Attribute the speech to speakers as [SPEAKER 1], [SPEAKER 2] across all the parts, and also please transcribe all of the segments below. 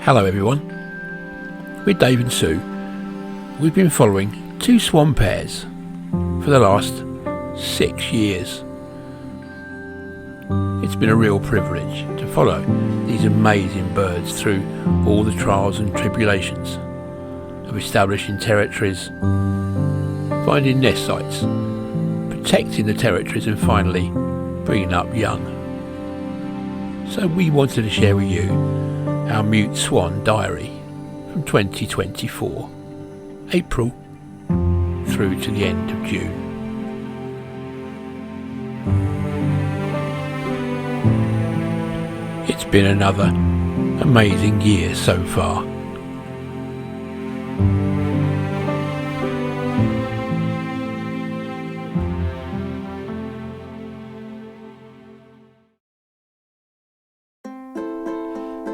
[SPEAKER 1] Hello everyone, we're Dave and Sue. We've been following two swan pairs for the last 6 years. It's been a real privilege to follow these amazing birds through all the trials and tribulations of establishing territories, finding nest sites, protecting the territories and finally bringing up young. So we wanted to share with you our Mute Swan Diary from 2024, April through to the end of June. It's been another amazing year so far.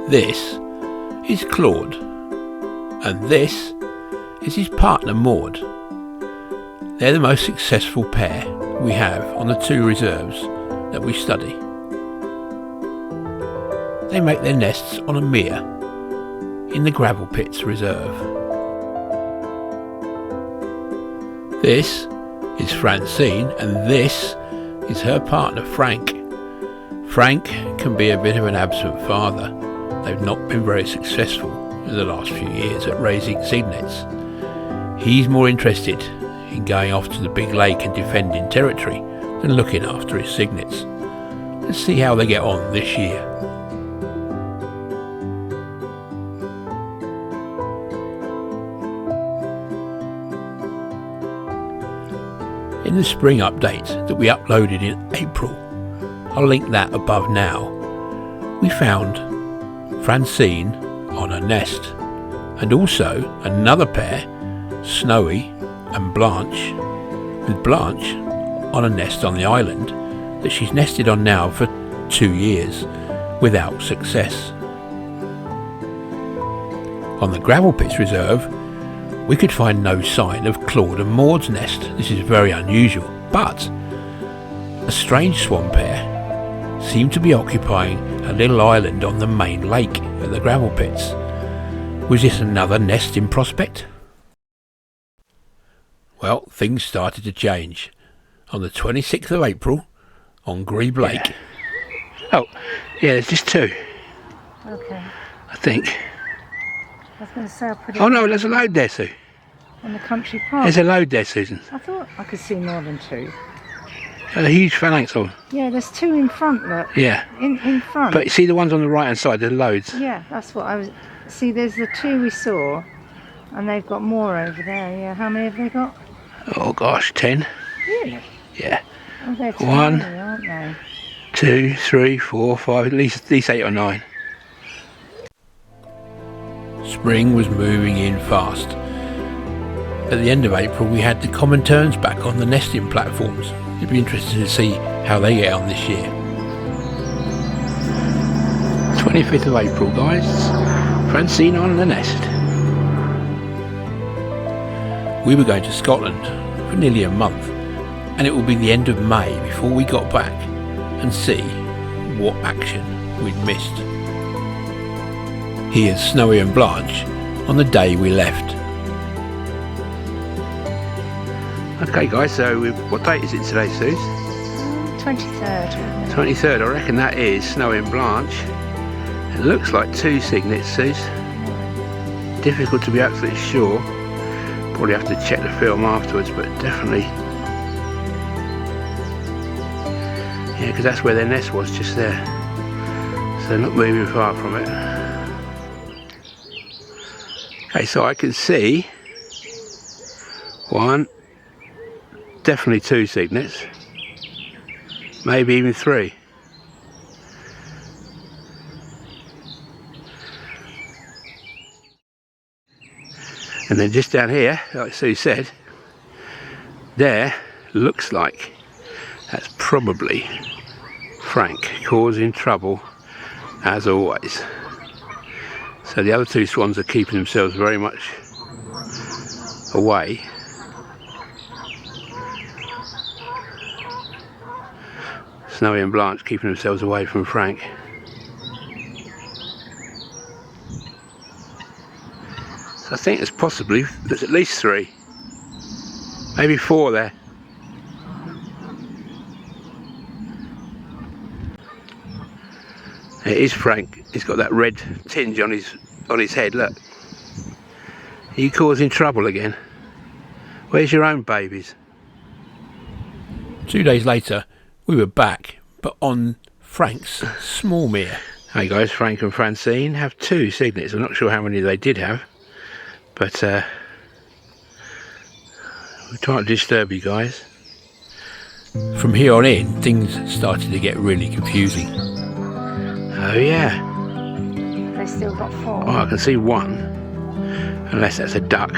[SPEAKER 1] This is Claude, and this is his partner Maude. They're the most successful pair we have on the two reserves that we study. They make their nests on a mere in the Gravel Pits Reserve. This is Francine, and this is her partner Frank. Frank can be a bit of an absent father. They've not been very successful in the last few years at raising seed nets. He's more interested in going off to the big lake and defending territory than looking after his cygnets. Let's see how they get on this year. In the spring update that we uploaded in April, I'll link that above now, we found Francine on a nest, and also another pair, Snowy and Blanche, with Blanche on a nest on the island that she's nested on now for 2 years without success. On the Gravel Pits Reserve, we could find no sign of Claude and Maude's nest. This is very unusual, but a strange swan pair seemed to be occupying a little island on the main lake at the Gravel Pits. Was this another nest in prospect? Well, things started to change on the 26th of April on Grebe Lake.
[SPEAKER 2] Yeah.
[SPEAKER 1] Oh, yeah, there's just two.
[SPEAKER 2] Okay.
[SPEAKER 1] I think.
[SPEAKER 2] I was going to say I'll put it
[SPEAKER 1] Oh no, there's a load there, Sue.
[SPEAKER 2] on the country park.
[SPEAKER 1] There's a load there, Susan.
[SPEAKER 2] I thought I could see more than two.
[SPEAKER 1] A huge phalanx on.
[SPEAKER 2] Yeah, there's two in front, look.
[SPEAKER 1] Yeah.
[SPEAKER 2] In front.
[SPEAKER 1] But see the ones on the right hand side, there's loads.
[SPEAKER 2] Yeah, that's what I was... See, there's the two we saw, and they've got more over there. Yeah, how many have they got?
[SPEAKER 1] Oh gosh, 10.
[SPEAKER 2] Really?
[SPEAKER 1] Yeah.
[SPEAKER 2] Oh, they're
[SPEAKER 1] One.
[SPEAKER 2] tiny, aren't they?
[SPEAKER 1] 2, 3, 4, 5, at least 8 or 9. Spring was moving in fast. At the end of April we had the common terns back on the nesting platforms. You'd be interested to see how they get on this year. 25th of April, guys. Francine on the nest. We were going to Scotland for nearly a month, and it will be the end of May before we got back and see what action we'd missed. Here's Snowy and Blanche on the day we left. Okay guys, so what date is it today, Suze?
[SPEAKER 2] 23rd.
[SPEAKER 1] 23rd, I reckon that is Snowy and Blanche. It looks like two cygnets, Suze. Difficult to be absolutely sure. Probably have to check the film afterwards, but definitely. Yeah, because that's where their nest was, just there. So they're not moving far from it. Okay, so I can see one, definitely two cygnets, maybe even 3. And then just down here, like Sue said, there looks like that's probably Frank causing trouble as always. So the other two swans are keeping themselves very much away. Snowy and Blanche keeping themselves away from Frank. So I think there's at least 3, maybe 4 there. It is Frank. He's got that red tinge on his head. Look. Are you causing trouble again? Where's your own babies? 2 days later, we were back, but on Frank's small mere. Hey guys, Frank and Francine have 2 cygnets. I'm not sure how many they did have, but we're trying to disturb you guys. From here on in, things started to get really confusing. Oh yeah.
[SPEAKER 2] They still got 4.
[SPEAKER 1] Oh, I can see 1, unless that's a duck.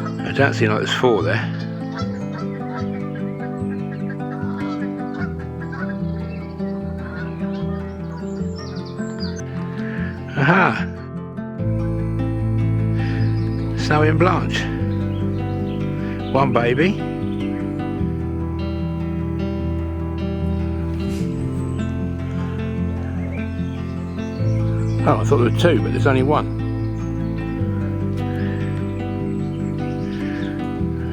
[SPEAKER 1] I don't see like there's 4 there. Aha! Snowy and Blanche. 1 baby. Oh, I thought there were 2, but there's only 1.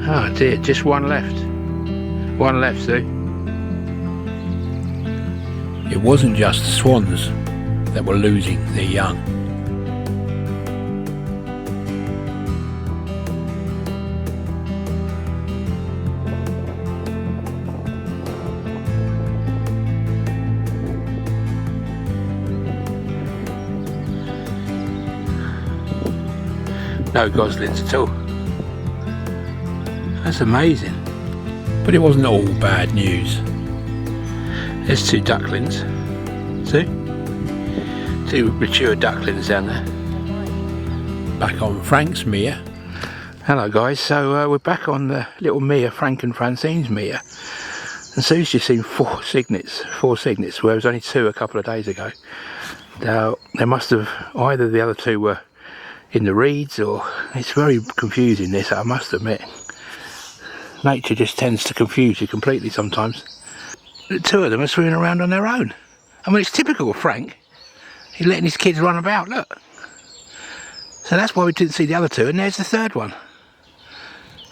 [SPEAKER 1] Oh dear, just 1 left. 1 left, Sue. It wasn't just swans that were losing their young. No goslings at all. That's amazing. But it wasn't all bad news. There's 2 ducklings. See? 2 mature ducklings down there. Back on Frank's mere. Hello guys, so we're back on the little mere, Frank and Francine's mere. And Sue's just seen 4 cygnets, where there was only 2 a couple of days ago. Now, they must have, either the other 2 were in the reeds, or it's very confusing this, I must admit. Nature just tends to confuse you completely sometimes. The 2 of them are swimming around on their own. I mean, it's typical of Frank. He's letting his kids run about, look. So that's why we didn't see the other 2, and there's the 3rd one.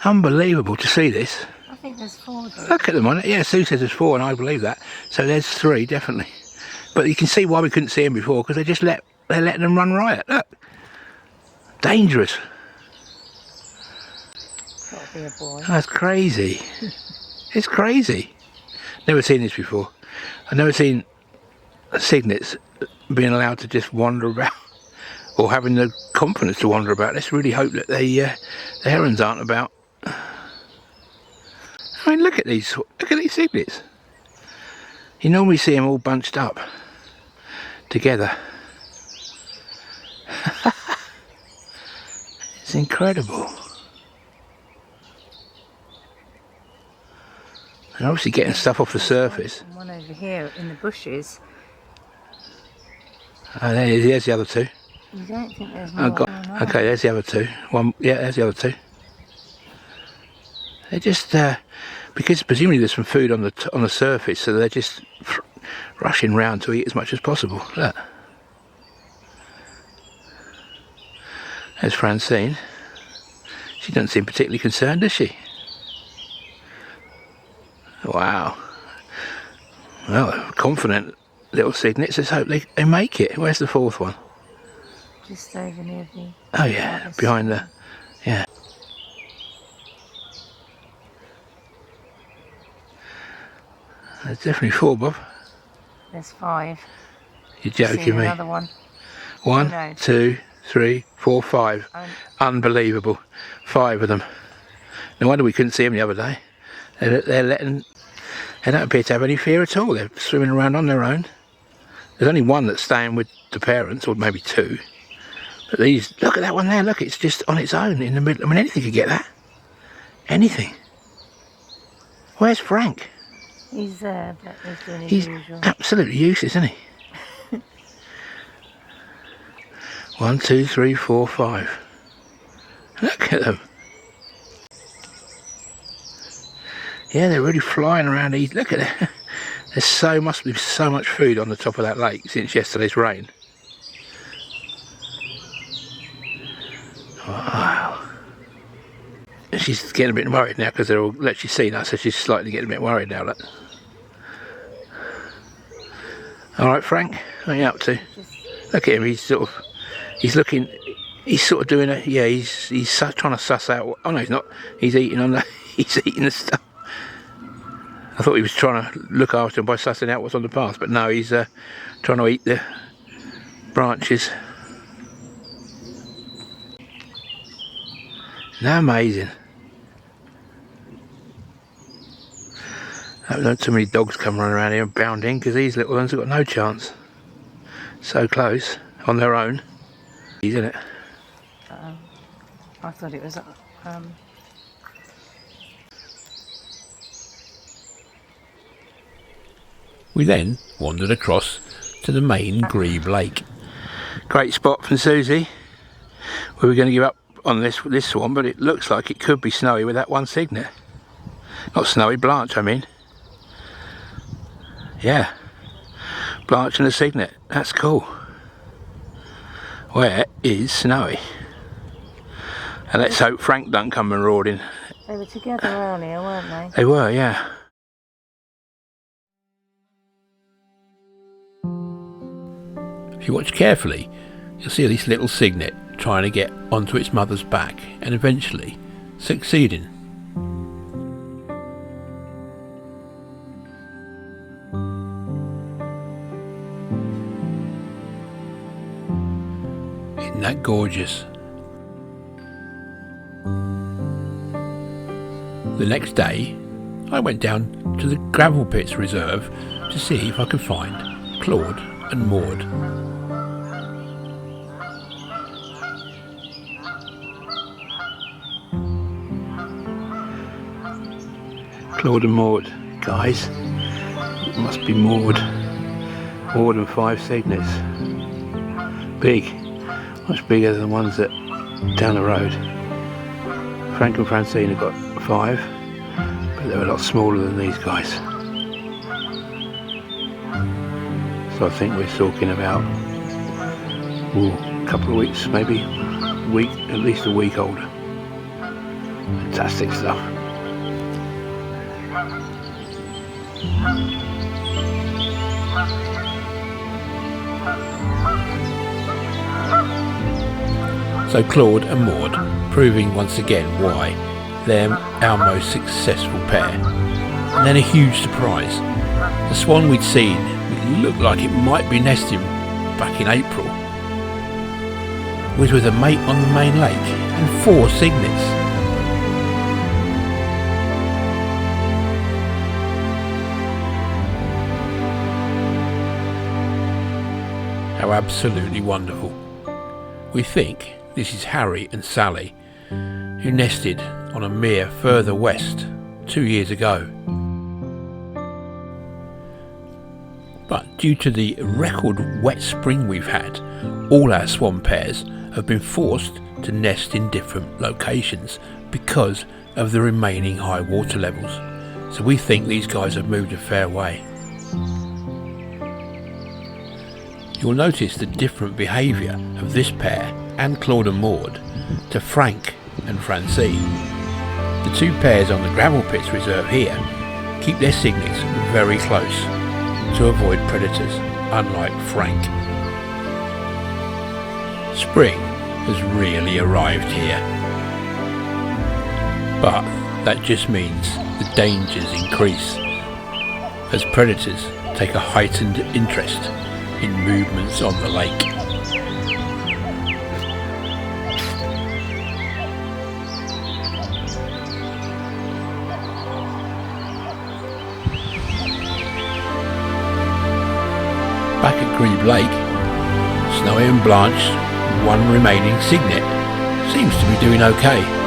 [SPEAKER 1] Unbelievable to see this.
[SPEAKER 2] I think there's 4 there.
[SPEAKER 1] Look at them on it. Yeah, Sue says there's 4, and I believe that. So there's 3, definitely. But you can see why we couldn't see them before, because they're letting them run riot. Look. Dangerous.
[SPEAKER 2] Gotta be a boy.
[SPEAKER 1] That's crazy. It's crazy. Never seen this before. I've never seen cygnets being allowed to just wander about, or having the confidence to wander about. Let's really hope that the herons aren't about. I mean, look at these cygnets. You normally see them all bunched up together. It's incredible. And obviously getting stuff off the surface.
[SPEAKER 2] One over here in the bushes.
[SPEAKER 1] Oh, there's the other 2.
[SPEAKER 2] You don't think there's more?
[SPEAKER 1] Oh, God. Okay, there's the other 2. Yeah, there's the other 2. They're just because presumably there's some food on the surface, so they're just rushing round to eat as much as possible. Look. There's Francine. She doesn't seem particularly concerned, does she? Wow. Well, confident little cygnets. Let's hope they make it. Where's the 4th one?
[SPEAKER 2] Just over near the...
[SPEAKER 1] Oh yeah, behind the... Yeah. There's definitely 4, Bob.
[SPEAKER 2] There's 5.
[SPEAKER 1] You're joking me.
[SPEAKER 2] Another one.
[SPEAKER 1] 1,
[SPEAKER 2] Oh, no.
[SPEAKER 1] 2, 3, 4, 5. Unbelievable. 5 of them. No wonder we couldn't see them the other day. They don't appear to have any fear at all. They're swimming around on their own. There's only 1 that's staying with the parents, or maybe 2. But these, look at that one there, look, it's just on its own in the middle. I mean, anything could get that. Anything. Where's Frank?
[SPEAKER 2] He's there, but he's doing his usual.
[SPEAKER 1] Absolutely useless, isn't he? 1, 2, 3, 4, 5. Look at them. Yeah, they're really flying around. Look at that. Must be so much food on the top of that lake since yesterday's rain. she's getting a bit worried now because they're all actually seen us, so she's slightly getting a bit worried now. Look. All right, Frank, what are you up to? Look at him. He's sort of, looking. He's sort of doing a, yeah. He's trying to suss out. Oh no, he's not. He's eating on the. He's eating the stuff. I thought he was trying to look after him by sussing out what's on the path, but no, he's trying to eat the branches. Now amazing. I don't too many dogs come running around here and bounding, because these little ones have got no chance. So close on their own. Isn't it?
[SPEAKER 2] I thought it was.
[SPEAKER 1] We then wandered across to the main Grebe Lake. Great spot from Susie. We were going to give up on this one, but it looks like it could be snowy with that one cygnet. Not snowy, Blanche, I mean. Yeah, Blanche and a cygnet. That's cool. Where is Snowy? And let's hope Frank don't come marauding.
[SPEAKER 2] They were together earlier, weren't they?
[SPEAKER 1] They were, yeah. If you watch carefully, you'll see this little cygnet trying to get onto its mother's back and eventually succeeding. Isn't that gorgeous? The next day, I went down to the Gravel Pits Reserve to see if I could find Claude and Maude. Claude and Maude, guys. It must be Maude. More than 5 cygnets. Big. Much bigger than the ones that down the road. Frank and Francine have got 5, but they're a lot smaller than these guys. So I think we're talking about a couple of weeks, maybe a week, at least a week older. Fantastic stuff. So Claude and Maude proving once again why they're our most successful pair. And then a huge surprise. The swan we'd seen, it looked like it might be nesting back in April, was with a mate on the main lake and 4 cygnets. How absolutely wonderful. We think this is Harry and Sally, who nested on a mere further west 2 years ago. But due to the record wet spring we've had, all our swan pairs have been forced to nest in different locations because of the remaining high water levels. So we think these guys have moved a fair way. You'll notice the different behaviour of this pair and Claude and Maude to Frank and Francine. The 2 pairs on the Gravel Pits Reserve here keep their cygnets very close to avoid predators, unlike Frank. Spring has really arrived here, but that just means the dangers increase as predators take a heightened interest in movements on the lake. Back at Grebe Lake, Snowy and Blanche, 1 remaining cygnet, seems to be doing okay.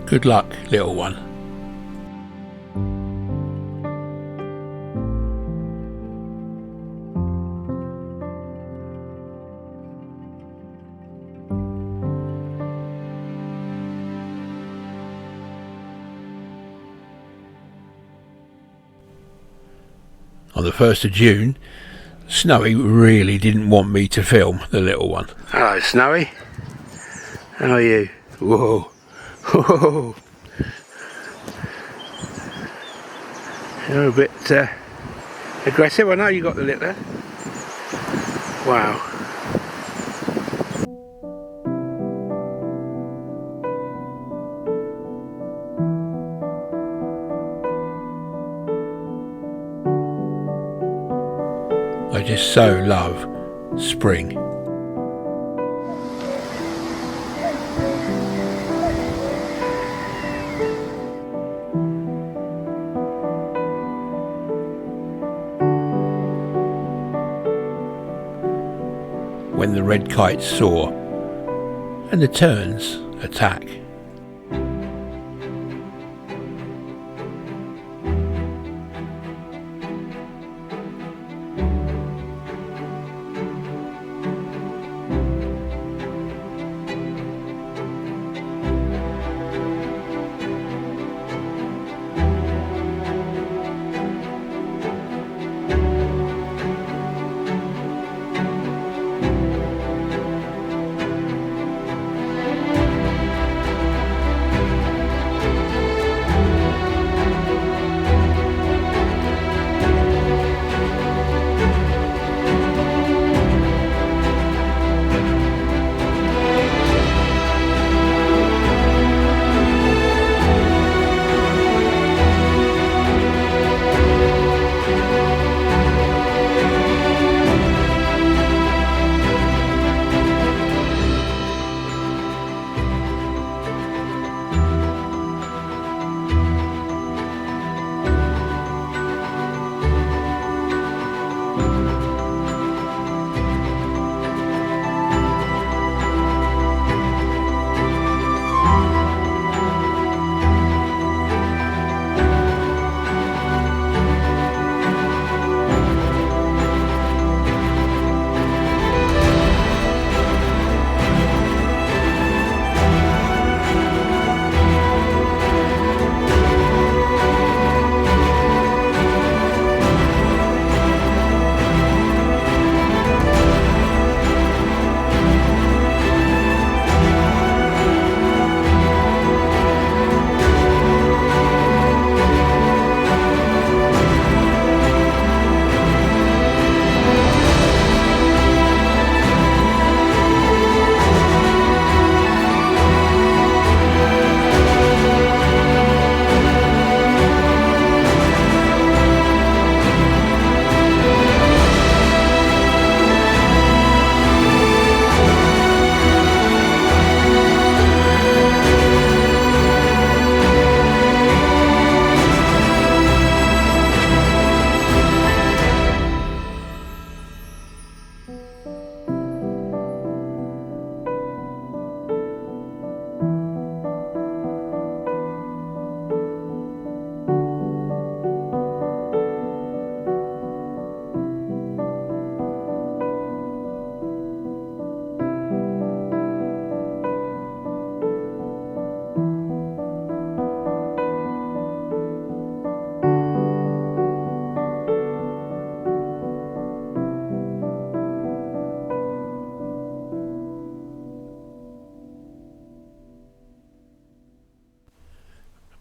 [SPEAKER 1] Good luck, little one. On the 1st of June, Snowy really didn't want me to film the little one. Hello, Snowy. How are you? Whoa. Whoa. You're a bit aggressive. I know you got the litter. Wow. I just so love spring. When the red kites soar and the terns attack.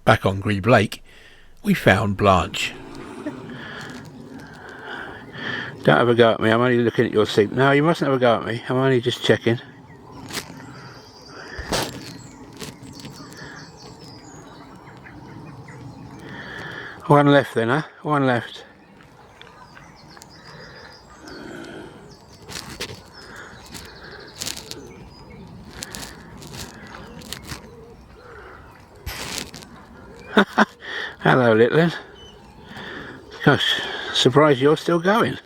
[SPEAKER 1] Back on Grebe Lake, we found Blanche. Don't have a go at me, I'm only looking at your seat. No, you mustn't have a go at me, I'm only just checking. One left then, huh? One left. Hello, little one. Gosh, surprised you're still going.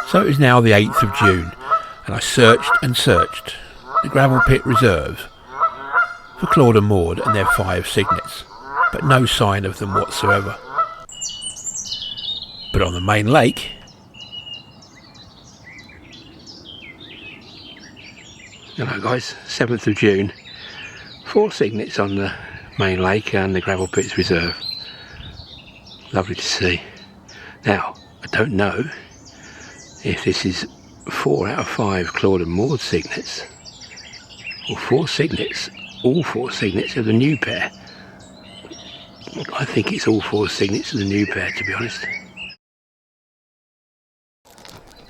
[SPEAKER 1] So it is now the 8th of June, and I searched and searched the Gravel Pit Reserve for Claude Maude and their 5 cygnets, but no sign of them whatsoever. But on the main lake, hello guys, 7th of June, 4 cygnets on the main lake and the Gravel Pits Reserve. Lovely to see. Now, I don't know if this is 4 out of 5 Claude and Maude cygnets, or 4 cygnets, all 4 cygnets of the new pair. I think it's all 4 cygnets of the new pair, to be honest.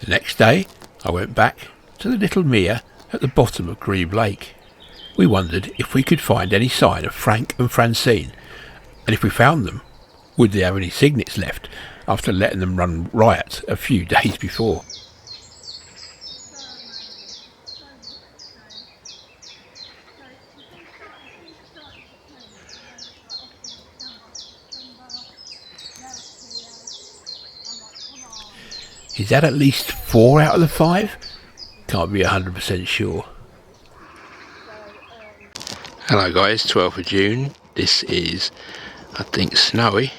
[SPEAKER 1] The next day, I went back to the little mere at the bottom of Grebe Lake. We wondered if we could find any sign of Frank and Francine, and if we found them, would they have any cygnets left after letting them run riot a few days before. Is that at least 4 out of the 5? Can't be 100% sure. Hello guys, 12th of June. This is, I think, snowy.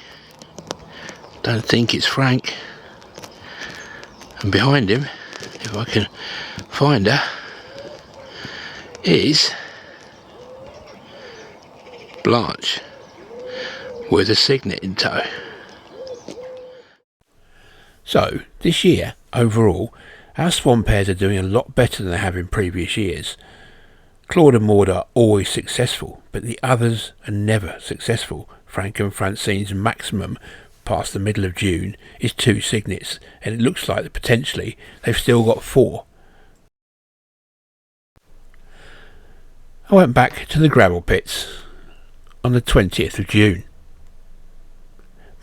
[SPEAKER 1] Don't think it's Frank. And behind him, if I can find her, is Blanche with a cygnet in tow. So, this year, overall, our swan pairs are doing a lot better than they have in previous years. Claude and Maude are always successful, but the others are never successful. Frank and Francine's maximum past the middle of June is 2 cygnets, and it looks like that potentially they've still got 4. I went back to the gravel pits on the 20th of June.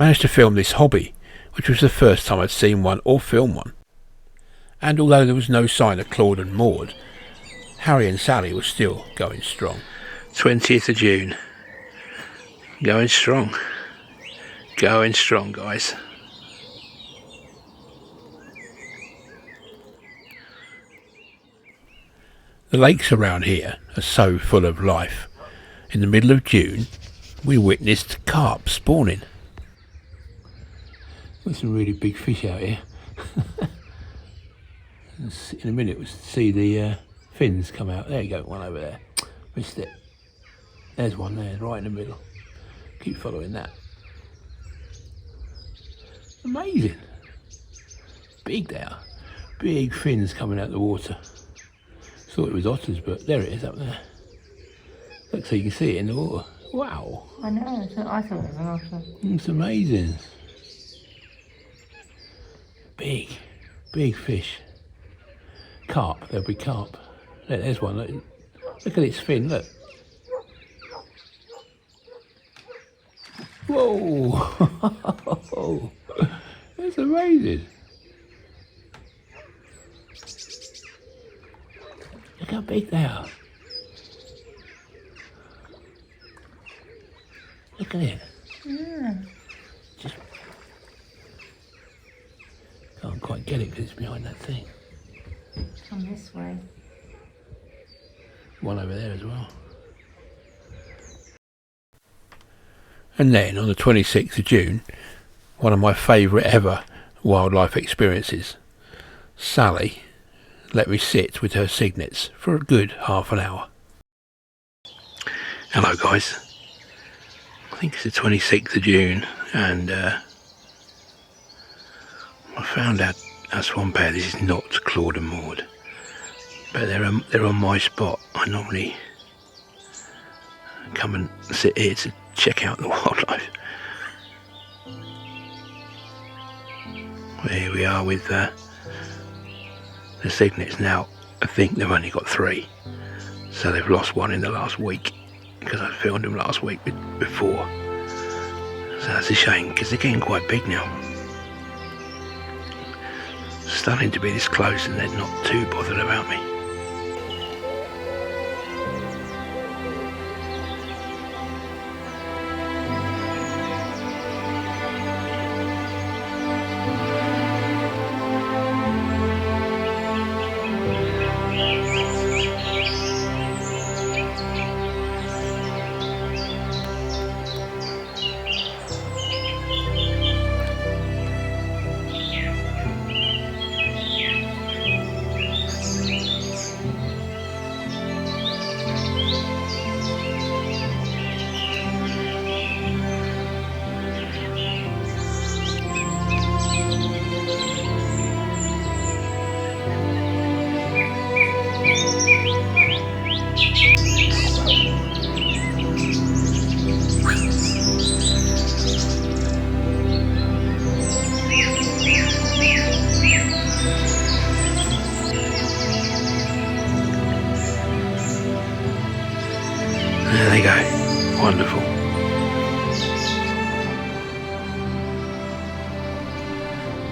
[SPEAKER 1] Managed to film this hobby, which was the first time I'd seen one or filmed one. And although there was no sign of Claude and Maude, Harry and Sally were still going strong. 20th of June. Going strong. Going strong, guys. The lakes around here are so full of life. In the middle of June, we witnessed carp spawning. There's some really big fish out here. In a minute we'll see the fins come out. There you go, one over there. Missed it. There's one there, right in the middle. Keep following that. Amazing. Big they are. Big fins coming out of the water. Thought it was otters, but there it is up there. Look, so you can see it in the water. Wow.
[SPEAKER 2] I know, I thought it was an otter.
[SPEAKER 1] It's amazing. Big, big fish. Carp, there'll be carp. There's one, look at its fin, look. Whoa! That's amazing. Look how big they are. Look at it.
[SPEAKER 2] Yeah.
[SPEAKER 1] Just can't quite get it because it's behind that thing.
[SPEAKER 2] Come this way.
[SPEAKER 1] One over there as well. And then on the 26th of June, one of my favourite ever wildlife experiences, Sally let me sit with her cygnets for a good half an hour. Hello guys, I think it's the 26th of June, and I found out our swan pair. This is not Claude and Maude, but they're on my spot. I normally come and sit here to check out the wildlife. Here we are with the cygnets. Now I think they've only got 3, so they've lost one in the last week because I filmed them last week before, so that's a shame because they're getting quite big now. Starting to be this close and they're not too bothered about me.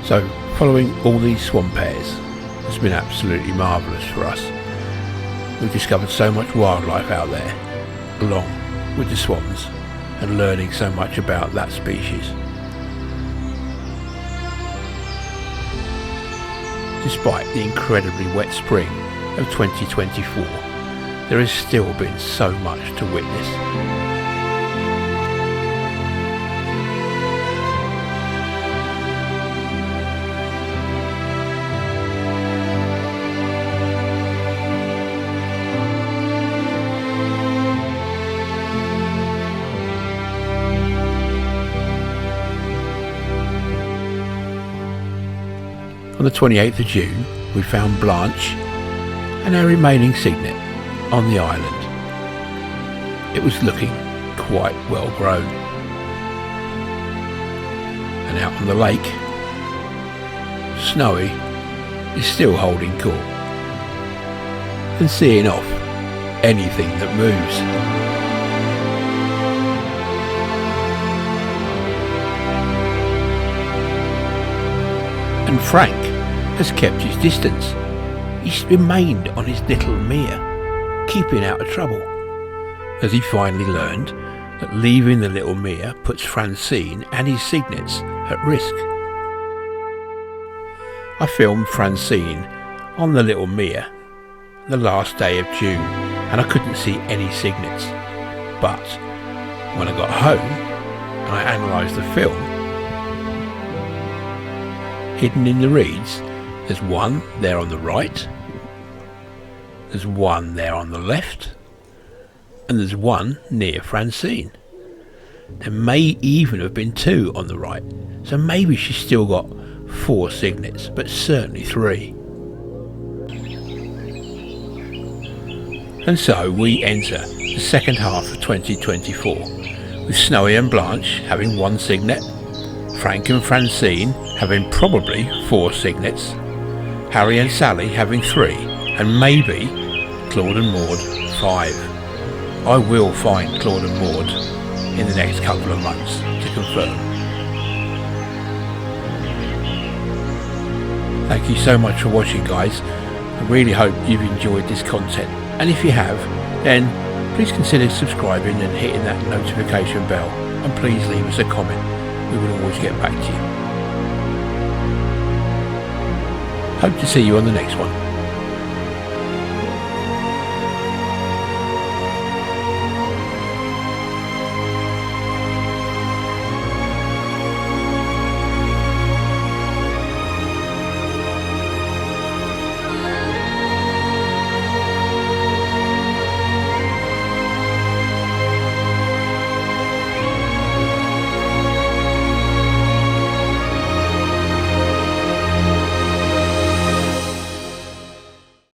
[SPEAKER 1] So following all these swan pairs has been absolutely marvellous for us. We've discovered so much wildlife out there, along with the swans, and learning so much about that species. Despite the incredibly wet spring of 2024, there has still been so much to witness. On the 28th of June, we found Blanche and our remaining cygnet on the island. It was looking quite well grown. And out on the lake, Snowy is still holding court and seeing off anything that moves. And Frank has kept his distance. He's remained on his little mare, keeping out of trouble, as he finally learned that leaving the little mare puts Francine and his cygnets at risk. I filmed Francine on the little mare the last day of June, and I couldn't see any cygnets. But when I got home and I analysed the film, hidden in the reeds, there's one there on the right, there's one there on the left, and there's one near Francine. There may even have been two on the right, so maybe she's still got 4 cygnets, but certainly 3. And so we enter the second half of 2024, with Snowy and Blanche having 1 cygnet, Frank and Francine having probably 4 cygnets, Harry and Sally having 3, and maybe Claude and Maude 5. I will find Claude and Maude in the next couple of months to confirm. Thank you so much for watching, guys. I really hope you've enjoyed this content, and if you have, then please consider subscribing and hitting that notification bell, and please leave us a comment. We will always get back to you. Hope to see you on the next one.